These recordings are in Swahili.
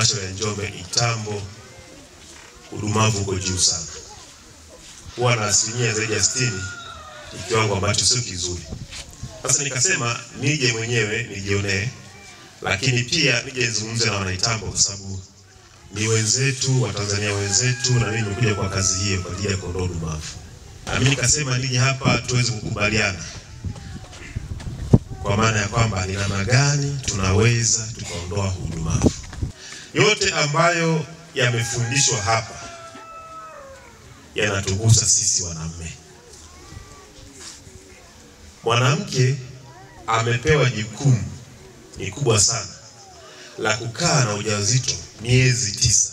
halmashauri ya Njombe kitambo udumavu uko juu sana. Huwa na asilimia zaidi ya 60, ni kiwango ambacho sio kizuri. Sasa nikasema nije mwenyewe nijionee, lakini pia nije nizungumze na wanaitambo kwa sababu ni wenzetu, Watanzania wenzetu, na mimi nimekuja kwa kazi hiyo kwa ajili ya kuondoa udumavu. Na mimi nikasema nije hapa tuweze kukubaliana kwa maana ya kwamba ni namna gani tunaweza tukaondoa udumavu. Yote ambayo yamefundishwa hapa yanatugusa sisi wanaume. Mwanamke amepewa jukumu ni kubwa sana la kukaa na ujauzito miezi 9.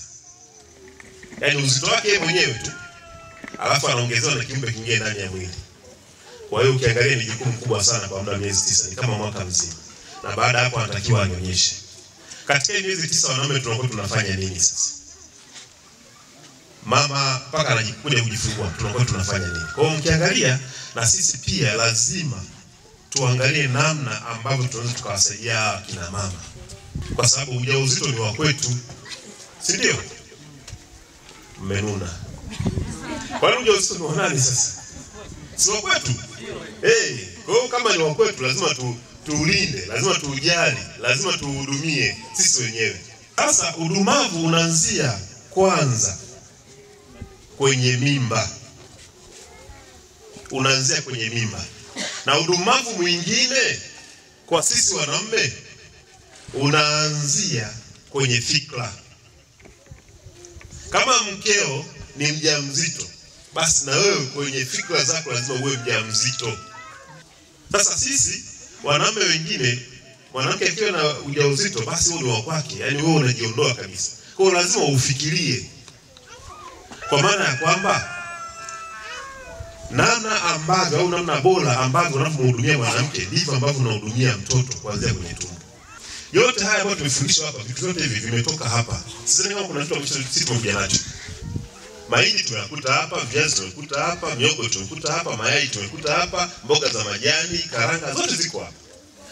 Yaani uzito wake mwenyewe tu, alafu anaongezewa na kiumbe kingine ndani ya mwili. Kwa hiyo ukiangalia ni jukumu kubwa sana kwa muda wa miezi 9, ni kama mwaka mzima. Na baada hapo anatakiwa anyonyeshe. Katika miezi 9 wanaume tunakuwa tunafanya nini sasa? Mama mpaka anajikuja kujifungua tunakuwa tunafanya nini? Kwa hiyo mkiangalia na sisi pia lazima tuangalie namna ambavyo tunaweza tukawasaidia kina mama. Kwa sababu ujauzito ni wa kwetu. Si ndio? Mmenuna. Kwa nini ujauzito ni wa nani sasa? Si wa kwetu. Kwa hiyo kama ni wa kwetu lazima tuulinde, lazima tuujali, lazima tuhudumie sisi wenyewe. Sasa udumavu unaanzia kwanza kwenye mimba. Unaanzia kwenye mimba. Na udumavu mwingine kwa sisi wanaume unaanzia kwenye fikra. Kama mkeo ni mjamzito, basi na wewe kwenye fikra zako lazima uwe mjamzito. Sasa sisi wanaume wengine, mwanamke akiwa na ujauzito basi huo ni wa kwake, yani wewe unajiondoa kabisa. Kwa hiyo lazima ufikirie. Kwa maana ya kwamba namna ambavyo au namna bora ambavyo unamhudumia mwanamke ndivyo ambavyo unahudumia mtoto kuanzia kwenye tumbo. Yote haya ambayo tumefundishwa hapa, vitu vyote hivi vimetoka hapa. Sisi kama kuna vitu sisi tumekuja nacho. Mahindi tumekuta hapa, viazi tumekuta hapa, mihogo tumekuta hapa, mayai tumekuta hapa, mboga za majani, karanga zote ziko hapa.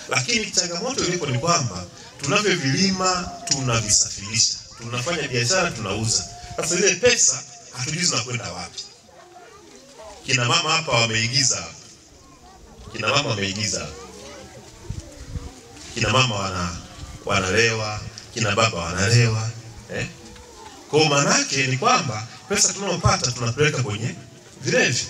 Lakini changamoto ilipo ni kwamba tunavyovilima tunavisafirisha. Tunafanya biashara tunauza. Sasa ile pesa hatujui zinakwenda wapi. Kina mama hapa wameigiza. Kina mama wameigiza. Kina mama wanalewa, kina baba wanalewa. Kwa maana yake ni kwamba pesa tunayopata tunapeleka kwenye vilevi.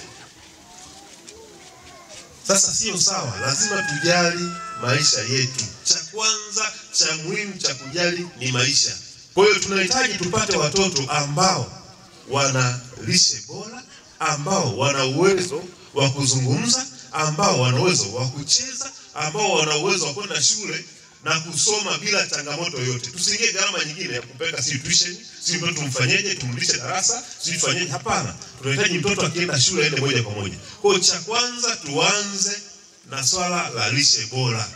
Sasa sio sawa, lazima tujali maisha yetu. Cha kwanza, cha muhimu cha kujali ni maisha. Kwa hiyo tunahitaji tupate watoto ambao wana lishe bora, ambao wana uwezo wa kuzungumza, ambao wana uwezo wa kucheza, ambao wana uwezo wa kwenda shule na kusoma bila changamoto yoyote. Tusiingie gharama nyingine ya kupeleka tuition, si mtoto tumfanyeje, tumlishe darasa, si tufanyeje, hapana. Tunahitaji mtoto akienda shule aende moja kwa moja. Kwa hiyo cha kwanza tuanze na swala la lishe bora.